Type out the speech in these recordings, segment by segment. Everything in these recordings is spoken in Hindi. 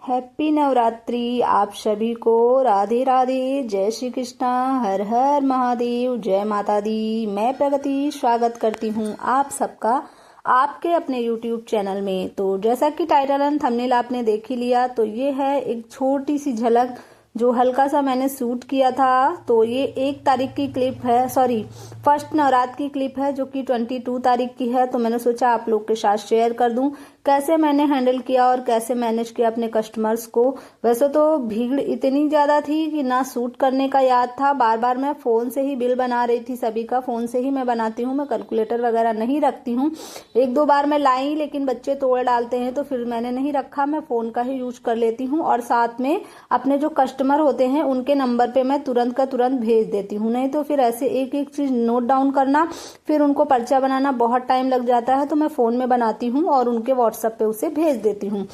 हैप्पी नवरात्रि आप सभी को। राधे राधे, जय श्री कृष्णा, हर हर महादेव, जय माता दी। मैं प्रगति स्वागत करती हूँ आप सबका आपके अपने YouTube चैनल में। तो जैसा कि टाइटल एंड थंबनेल आपने देख ही लिया, तो ये है एक छोटी सी झलक जो हल्का सा मैंने शूट किया था। तो ये 1 तारीख की क्लिप है, सॉरी फर्स्ट नवरात्र की क्लिप है जो कि 22 तारीख की है। तो मैंने सोचा आप लोग के साथ शेयर कर दूं कैसे मैंने हैंडल किया और कैसे मैनेज किया अपने कस्टमर्स को। वैसे तो भीड़ इतनी ज्यादा थी कि ना शूट करने का याद था, बार बार मैं फोन से ही बिल बना रही थी, सभी का फोन से ही मैं बनाती हूँ, मैं कैलकुलेटर वगैरह नहीं रखती हूँ। 1-2 बार मैं लाई लेकिन बच्चे तोड़ डालते हैं तो फिर मैंने नहीं रखा, मैं फोन का ही यूज कर लेती हूँ। और साथ में अपने जो कस्टमर होते हैं उनके नंबर पे मैं तुरंत का तुरंत भेज देती हूँ, नहीं तो फिर ऐसे एक एक चीज नोट डाउन करना, फिर उनको पर्चा बनाना बहुत टाइम लग जाता है। तो मैं फोन में बनाती हूँ और उनके व्हाट्सएप पे उसे भेज देती हूँ,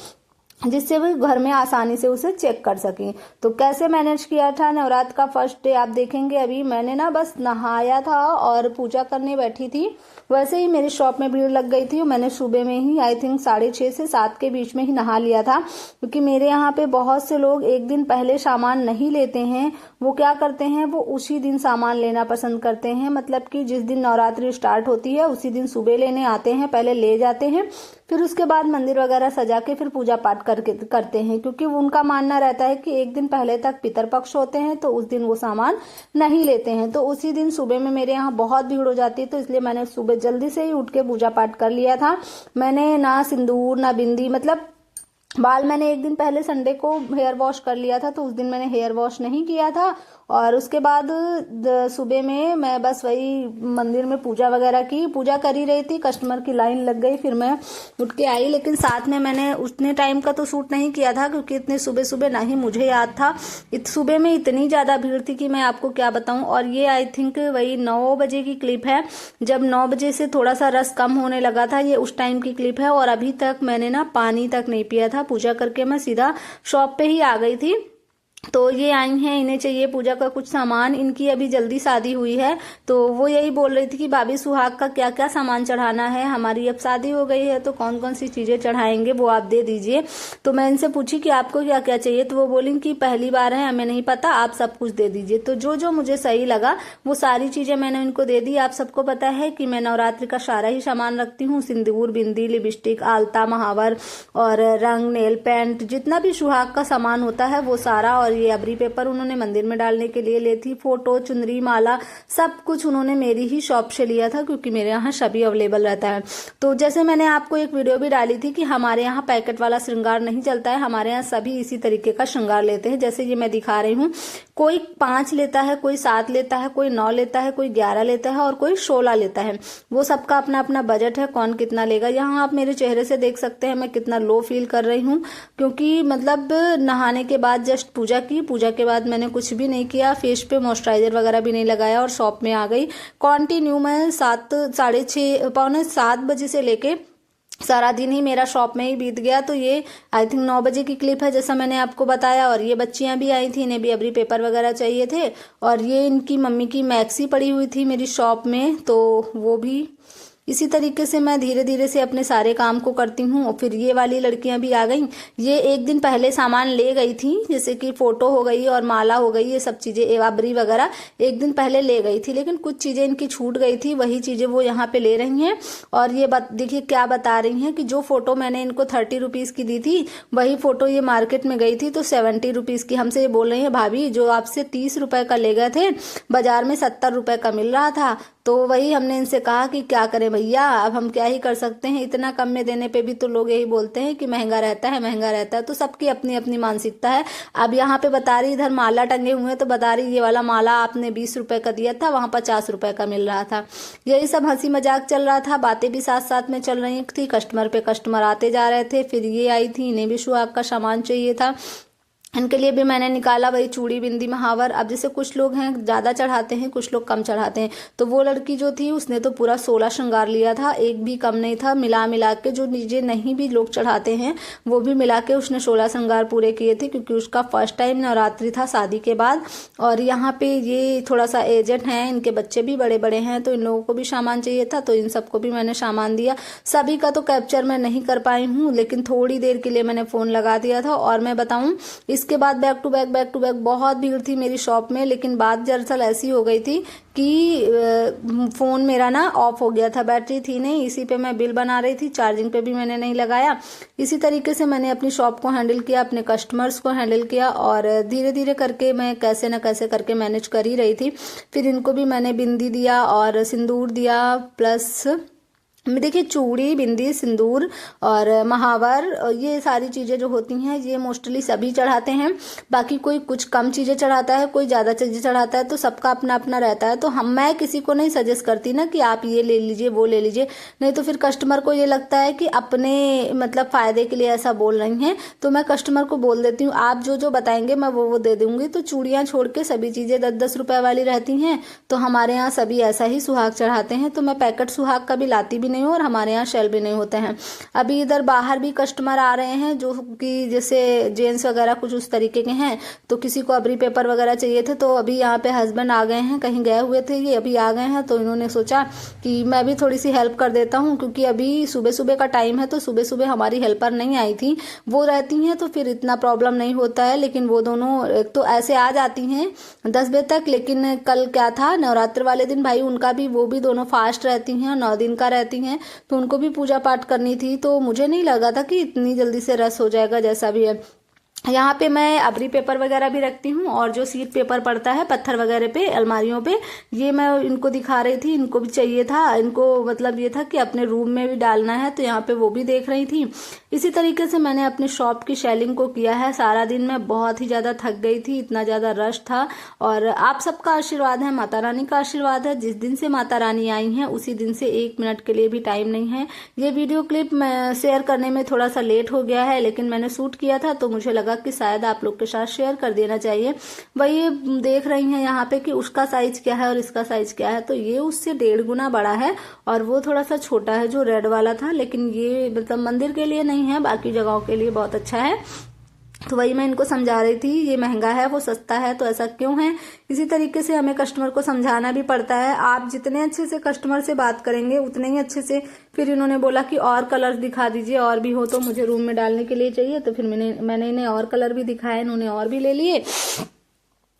जिससे वो घर में आसानी से उसे चेक कर सकें। तो कैसे मैनेज किया था नवरात्र का फर्स्ट डे आप देखेंगे। अभी मैंने ना बस नहाया था और पूजा करने बैठी थी, वैसे ही मेरी शॉप में भीड़ लग गई थी। मैंने सुबह में ही आई थिंक 6:30 से 7 के बीच में ही नहा लिया था, क्योंकि मेरे यहाँ पे बहुत से लोग एक दिन पहले सामान नहीं लेते हैं। वो क्या करते हैं, वो उसी दिन सामान लेना पसंद करते हैं, मतलब कि जिस दिन नवरात्रि स्टार्ट होती है उसी दिन सुबह लेने आते हैं, पहले ले जाते हैं, फिर उसके बाद मंदिर वगैरह सजा के फिर पूजा पाठ करते हैं। क्योंकि उनका मानना रहता है कि एक दिन पहले तक पितरपक्ष होते हैं तो उस दिन वो सामान नहीं लेते हैं। तो उसी दिन सुबह में मेरे यहाँ बहुत भीड़ हो जाती है, तो इसलिए मैंने सुबह जल्दी से ही उठ के पूजा पाठ कर लिया था। मैंने ना सिंदूर ना बिंदी, मतलब बाल मैंने एक दिन पहले संडे को हेयर वॉश कर लिया था, तो उस दिन मैंने हेयर वॉश नहीं किया था। और उसके बाद सुबह में मैं बस वही मंदिर में पूजा वगैरह की, पूजा कर ही रही थी, कस्टमर की लाइन लग गई, फिर मैं उठ के आई। लेकिन साथ में मैंने उतने टाइम का तो शूट नहीं किया था, क्योंकि इतने सुबह सुबह ना ही मुझे याद था। सुबह में इतनी ज्यादा भीड़ थी कि मैं आपको क्या बताऊं। और ये आई थिंक वही 9 बजे की क्लिप है, जब 9 बजे से थोड़ा सा रस कम होने लगा था, ये उस टाइम की क्लिप है। और अभी तक मैंने ना पानी तक नहीं पिया था, पूजा करके मैं सीधा शॉप पे ही आ गई थी। तो ये आई हैं, इन्हें चाहिए पूजा का कुछ सामान, इनकी अभी जल्दी शादी हुई है, तो वो यही बोल रही थी कि भाभी सुहाग का क्या क्या सामान चढ़ाना है, हमारी अब शादी हो गई है तो कौन कौन सी चीजें चढ़ाएंगे वो आप दे दीजिए। तो मैं इनसे पूछी कि आपको क्या क्या चाहिए, तो वो बोली कि पहली बार है, हमें नहीं पता, आप सब कुछ दे दीजिए। तो जो जो मुझे सही लगा वो सारी चीजें मैंने इनको दे दी। आप सबको पता है कि मैं नवरात्रि का सारा ही सामान रखती हूँ, सिंदूर, बिंदी, लिपस्टिक, आलता, महावर और रंग, नेल पेंट, जितना भी सुहाग का सामान होता है वो सारा। और ये अबरी पेपर उन्होंने मंदिर में डालने के लिए ली थी, फोटो, चुनरी, माला, सब कुछ उन्होंने मेरी ही शॉप से लिया था, क्योंकि मेरे यहाँ सभी अवेलेबल रहता है। तो जैसे मैंने आपको एक वीडियो भी डाली थी कि हमारे यहाँ पैकेट वाला श्रृंगार नहीं चलता है, हमारे यहाँ सभी इसी तरीके का श्रृंगार लेते हैं। जैसे ये मैं दिखा रही हूँ, कोई 5 लेता है, कोई 7 लेता है, कोई 9 लेता है, कोई 11 लेता है और कोई 16 लेता है। वो सबका अपना अपना बजट है, कौन कितना लेगा। यहाँ आप मेरे चेहरे से देख सकते हैं मैं कितना लो फील कर रही हूँ, क्योंकि मतलब नहाने के बाद जस्ट पूजा की, पूजा के बाद मैंने कुछ भी नहीं किया, फेस पे मॉइस्चराइजर वगैरह भी नहीं लगाया और शॉप में आ गई। कंटिन्यू मैं 7, 6:30, पौने 7 बजे से लेके सारा दिन ही मेरा शॉप में ही बीत गया। तो ये आई थिंक 9 बजे की क्लिप है, जैसा मैंने आपको बताया। और ये बच्चियां भी आई थी, इन्हें भी अबरी पेपर वगैरह चाहिए थे। और ये इनकी मम्मी की मैक्सी पड़ी हुई थी मेरी शॉप में, तो वो भी इसी तरीके से मैं धीरे धीरे से अपने सारे काम को करती हूँ। और फिर ये वाली लड़कियां भी आ गई, ये एक दिन पहले सामान ले गई थी, जैसे कि फोटो हो गई और माला हो गई, ये सब चीजें एवाबरी वगैरह एक दिन पहले ले गई थी, लेकिन कुछ चीजें इनकी छूट गई थी, वही चीजें वो यहाँ पे ले रही हैं। और ये देखिए क्या बता रही हैं कि जो फोटो मैंने इनको 30 रुपीज की दी थी, वही फोटो ये मार्केट में गई थी तो 70 रुपीज की। हमसे ये बोल रही है भाभी जो आपसे 30 रुपए का ले गए थे, बाजार में 70 रुपए का मिल रहा था। तो वही हमने इनसे कहा कि क्या करें भैया, अब हम क्या ही कर सकते हैं, इतना कम में देने पे भी तो लोग यही बोलते हैं कि महंगा रहता है, महंगा रहता है। तो सबकी अपनी अपनी मानसिकता है। अब यहाँ पे बता रही, इधर माला टंगे हुए हैं, तो बता रही ये वाला माला आपने 20 रुपए का दिया था, वहां 50 रुपए का मिल रहा था। यही सब हंसी मजाक चल रहा था, बातें भी साथ साथ में चल रही थी, कस्टमर पे कस्टमर आते जा रहे थे। फिर ये आई थी, इन्हें भी सुहाग का सामान चाहिए था। इनके लिए भी मैंने निकाला वही चूड़ी बिंदी महावर। अब जैसे कुछ लोग हैं ज्यादा चढ़ाते हैं, कुछ लोग कम चढ़ाते हैं, तो वो लड़की जो थी उसने तो पूरा 16 श्रृंगार लिया था, एक भी कम नहीं था। मिला मिला के जो नीचे नहीं भी लोग चढ़ाते हैं वो भी मिला के उसने 16 श्रृंगार पूरे किए थे, क्योंकि उसका फर्स्ट टाइम नवरात्रि था शादी के बाद। और यहाँ पे ये थोड़ा सा एजेड हैं, इनके बच्चे भी बड़े बड़े हैं, तो इन लोगों को भी सामान चाहिए था, तो इन सबको भी मैंने सामान दिया। सभी का तो कैप्चर मैं नहीं कर पाई हूँ, लेकिन थोड़ी देर के लिए मैंने फोन लगा दिया था। और मैं बताऊं, इसके बाद बैक टू बैक बहुत भीड़ थी मेरी शॉप में। लेकिन बात दरअसल ऐसी हो गई थी कि फोन मेरा ना ऑफ हो गया था, बैटरी थी नहीं, इसी पे मैं बिल बना रही थी, चार्जिंग पे भी मैंने नहीं लगाया। इसी तरीके से मैंने अपनी शॉप को हैंडल किया, अपने कस्टमर्स को हैंडल किया, और धीरे धीरे करके मैं कैसे न कैसे करके मैनेज कर ही रही थी। फिर इनको भी मैंने बिंदी दिया और सिंदूर दिया, प्लस देखिए चूड़ी बिंदी सिंदूर और महावर, ये सारी चीजें जो होती हैं ये मोस्टली सभी चढ़ाते हैं। बाकी कोई कुछ कम चीजें चढ़ाता है, कोई ज्यादा चीजें चढ़ाता है, तो सबका अपना अपना रहता है। तो मैं किसी को नहीं सजेस्ट करती ना कि आप ये ले लीजिए वो ले लीजिए, नहीं तो फिर कस्टमर को ये लगता है कि अपने मतलब फायदे के लिए ऐसा बोल रही हैं। तो मैं कस्टमर को बोल देती हूँ आप जो जो बताएंगे मैं वो दे दूंगी। तो चूड़ियां छोड़ के सभी चीजें 10-10 रुपए वाली रहती हैं, तो हमारे यहाँ सभी ऐसा ही सुहाग चढ़ाते हैं। तो मैं पैकेट सुहाग का भी लाती भी नहीं हूँ और हमारे यहाँ शेल भी नहीं होते हैं। अभी इधर बाहर भी कस्टमर आ रहे हैं जो कि जैसे जेंट्स वगैरह कुछ उस तरीके के हैं, तो किसी को अबरी पेपर वगैरह चाहिए थे। तो अभी यहाँ पे हस्बैंड आ गए हैं, कहीं गए हुए थे ये, अभी आ गए हैं, तो इन्होंने सोचा कि मैं भी थोड़ी सी हेल्प कर देता हूँ, क्योंकि अभी सुबह सुबह का टाइम है, तो सुबह सुबह हमारी हेल्पर नहीं आई थी, वो रहती हैं तो फिर इतना प्रॉब्लम नहीं होता है। लेकिन वो दोनों एक तो ऐसे आ जाती हैं 10 बजे तक, लेकिन कल क्या था नवरात्र वाले दिन भाई उनका भी, वो भी दोनों फास्ट रहती हैं, 9 दिन का रहती हैं, तो उनको भी पूजा पाठ करनी थी। तो मुझे नहीं लगा था कि इतनी जल्दी से रस हो जाएगा। जैसा भी है यहाँ पे मैं अबरी पेपर वगैरह भी रखती हूँ, और जो सीट पेपर पड़ता है पत्थर वगैरह पे अलमारियों पे, ये मैं इनको दिखा रही थी, इनको भी चाहिए था। इनको मतलब ये था कि अपने रूम में भी डालना है, तो यहाँ पे वो भी देख रही थी। इसी तरीके से मैंने अपने शॉप की सेलिंग को किया है। सारा दिन मैं बहुत ही ज्यादा थक गई थी, इतना ज्यादा रश था। और आप सबका आशीर्वाद है, माता रानी का आशीर्वाद है। जिस दिन से माता रानी आई है उसी दिन से 1 मिनट के लिए भी टाइम नहीं है। ये वीडियो क्लिप मैं शेयर करने में थोड़ा सा लेट हो गया है, लेकिन मैंने शूट किया था तो मुझे लगा कि शायद आप लोग के साथ शेयर कर देना चाहिए। वही देख रही हैं यहाँ पे कि उसका साइज क्या है और इसका साइज क्या है, तो ये उससे 1.5 गुना बड़ा है और वो थोड़ा सा छोटा है जो रेड वाला था। लेकिन ये मतलब मंदिर के लिए नहीं है, बाकी जगहों के लिए बहुत अच्छा है। तो वही मैं इनको समझा रही थी, ये महंगा है वो सस्ता है, तो ऐसा क्यों है। इसी तरीके से हमें कस्टमर को समझाना भी पड़ता है। आप जितने अच्छे से कस्टमर से बात करेंगे उतने ही अच्छे से। फिर इन्होंने बोला कि और कलर्स दिखा दीजिए, और भी हो तो मुझे रूम में डालने के लिए चाहिए, तो फिर मैंने इन्हें और कलर भी दिखाए, इन्होंने और भी ले लिए।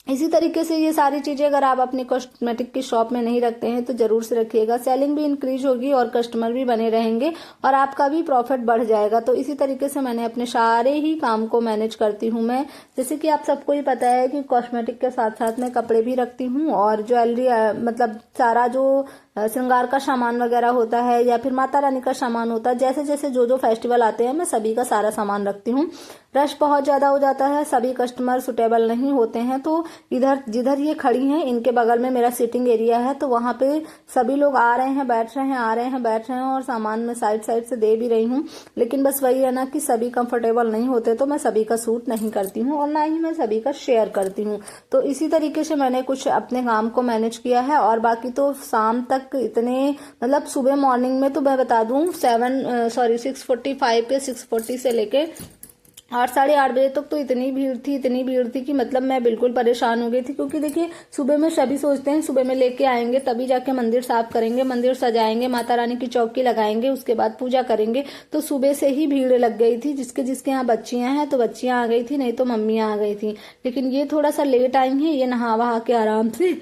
इसी तरीके से ये सारी चीजें अगर आप अपनी कॉस्मेटिक की शॉप में नहीं रखते हैं तो जरूर से रखिएगा। सेलिंग भी इंक्रीज होगी और कस्टमर भी बने रहेंगे और आपका भी प्रॉफिट बढ़ जाएगा। तो इसी तरीके से मैंने अपने सारे ही काम को मैनेज करती हूँ मैं। जैसे कि आप सबको ही पता है कि कॉस्मेटिक के साथ साथ मैं कपड़े भी रखती हूँ और ज्वेलरी, मतलब सारा जो श्रृंगार का सामान वगैरह होता है या फिर माता रानी का सामान होता है, जैसे जैसे जो जो फेस्टिवल आते हैं मैं सभी का सारा सामान रखती हूँ। रश बहुत ज्यादा हो जाता है, सभी कस्टमर सुटेबल नहीं होते हैं, तो इधर जिधर ये खड़ी हैं इनके बगल में मेरा सिटिंग एरिया है, तो वहां पे सभी लोग आ रहे हैं बैठ रहे हैं, आ रहे हैं बैठ रहे हैं, और सामान मैं साइड साइड से दे भी रही हूँ। लेकिन बस वही है ना कि सभी कंफर्टेबल नहीं होते, तो मैं सभी का सूट नहीं करती हूँ और ना ही मैं सभी का शेयर करती हूँ। तो इसी तरीके से मैंने कुछ अपने काम को मैनेज किया है। और बाकी तो शाम तक इतने, मतलब सुबह मॉर्निंग में तो मैं बता दूं 6:45 या 6:40 से लेके 8, 8:30 बजे तक तो इतनी भीड़ थी कि मतलब मैं बिल्कुल परेशान हो गई थी। क्योंकि देखिए सुबह में सभी सोचते हैं सुबह में लेके आएंगे तभी जाके मंदिर साफ करेंगे, मंदिर सजाएंगे, माता रानी की चौकी लगाएंगे, उसके बाद पूजा करेंगे। तो सुबह से ही भीड़ लग गई थी। जिसके यहाँ बच्चियां हैं तो बच्चियां आ गई थी, नहीं तो मम्मियां आ गई थी। लेकिन ये थोड़ा सा लेट आई हैं, ये नहा वहा के आराम से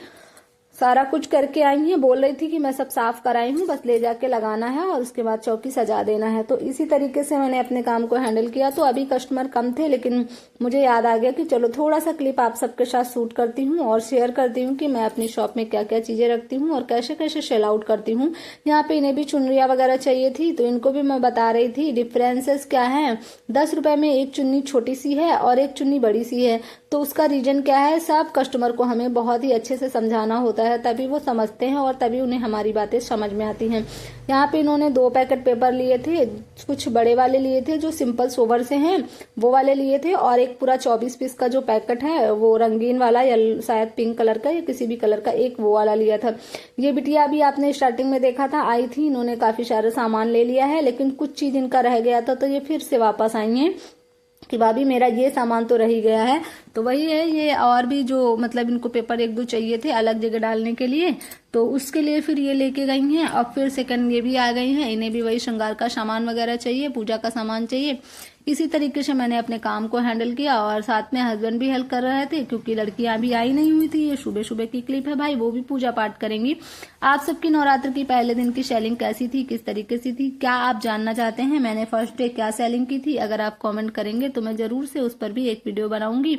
सारा कुछ करके आई हैं। बोल रही थी कि मैं सब साफ कराई हूँ, बस ले जाके लगाना है और उसके बाद चौकी सजा देना है। तो इसी तरीके से मैंने अपने काम को हैंडल किया। तो अभी कस्टमर कम थे, लेकिन मुझे याद आ गया कि चलो थोड़ा सा क्लिप आप सबके साथ शूट करती हूँ और शेयर करती हूँ कि मैं अपनी शॉप में क्या क्या चीजें रखती हूँ और कैसे कैसे सेल आउट करती हूँ। यहाँ पे इन्हें भी चुनरिया वगैरह चाहिए थी, तो इनको भी मैं बता रही थी डिफरेंसेस क्या है। 10 रुपए में एक चुन्नी छोटी सी है और एक चुन्नी बड़ी सी है। तो उसका रीजन क्या है, सब कस्टमर को हमें बहुत ही अच्छे से समझाना होता है, तभी वो समझते हैं और तभी उन्हें हमारी बातें समझ में आती हैं। यहाँ पे इन्होंने 2 पैकेट पेपर लिए थे, कुछ बड़े वाले लिए थे जो सिंपल सोबर से हैं वो वाले लिए थे, और एक पूरा 24 पीस का जो पैकेट है वो रंगीन वाला या शायद पिंक कलर का या किसी भी कलर का एक वो वाला लिया था। ये बिटिया अभी आपने स्टार्टिंग में देखा था, आई थी, इन्होंने काफी सारा सामान ले लिया है, लेकिन कुछ चीज इनका रह गया था तो ये फिर से वापस आई हैं कि भाभी मेरा ये सामान तो रह ही गया है। तो वही है ये, और भी जो मतलब इनको पेपर 1-2 चाहिए थे अलग जगह डालने के लिए, तो उसके लिए फिर ये लेके गई हैं। अब फिर सेकंड ये भी आ गई हैं, इन्हें भी वही श्रृंगार का सामान वगैरह चाहिए, पूजा का सामान चाहिए। इसी तरीके से मैंने अपने काम को हैंडल किया और साथ में हस्बैंड भी हेल्प कर रहे थे क्योंकि लड़कियां भी आई नहीं हुई थी। ये सुबह सुबह की क्लिप है भाई, वो भी पूजा पाठ करेंगी। आप सबकी नवरात्र की पहले दिन की सेलिंग कैसी थी, किस तरीके से थी, क्या आप जानना चाहते हैं मैंने फर्स्ट डे क्या सेलिंग की थी? अगर आप कमेंट करेंगे तो मैं जरूर से उस पर भी एक वीडियो बनाऊंगी।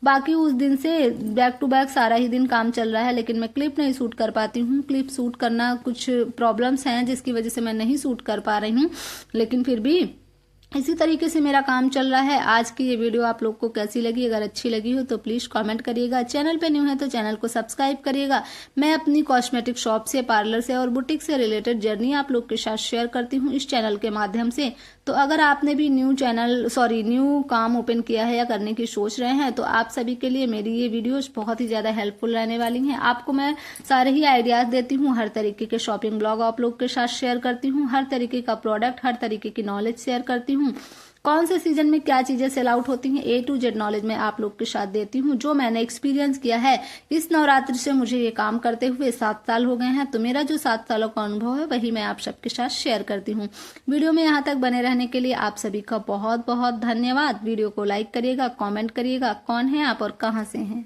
बाकी उस दिन से बैक टू बैक सारा ही दिन काम चल रहा है, लेकिन मैं क्लिप नहीं शूट कर पाती हूँ। क्लिप शूट करना कुछ प्रॉब्लम्स हैं जिसकी वजह से मैं नहीं शूट कर पा रही हूँ, लेकिन फिर भी इसी तरीके से मेरा काम चल रहा है। आज की ये वीडियो आप लोग को कैसी लगी? अगर अच्छी लगी हो तो प्लीज कमेंट करिएगा। चैनल पे न्यू है तो चैनल को सब्सक्राइब करिएगा। मैं अपनी कॉस्मेटिक शॉप से, पार्लर से और बुटीक से रिलेटेड जर्नी आप लोग के साथ शेयर करती हूँ इस चैनल के माध्यम से। तो अगर आपने भी न्यू काम ओपन किया है या करने की सोच रहे हैं तो आप सभी के लिए मेरी ये वीडियोस बहुत ही ज्यादा हेल्पफुल रहने वाली हैं। आपको मैं सारे ही आइडियाज देती हूँ, हर तरीके के शॉपिंग ब्लॉग आप लोग के साथ शेयर करती हूँ, हर तरीके का प्रोडक्ट, हर तरीके की नॉलेज शेयर करती हूँ। कौन से सीजन में क्या चीजें सेल आउट होती हैं, A to Z नॉलेज मैं आप लोग के साथ देती हूँ, जो मैंने एक्सपीरियंस किया है। इस नवरात्रि से मुझे ये काम करते हुए 7 साल हो गए हैं, तो मेरा जो 7 सालों का अनुभव है वही मैं आप सबके साथ शेयर करती हूँ। वीडियो में यहाँ तक बने रहने के लिए आप सभी का बहुत बहुत धन्यवाद। वीडियो को लाइक करिएगा, कॉमेंट करिएगा, कौन है आप और कहाँ से हैं।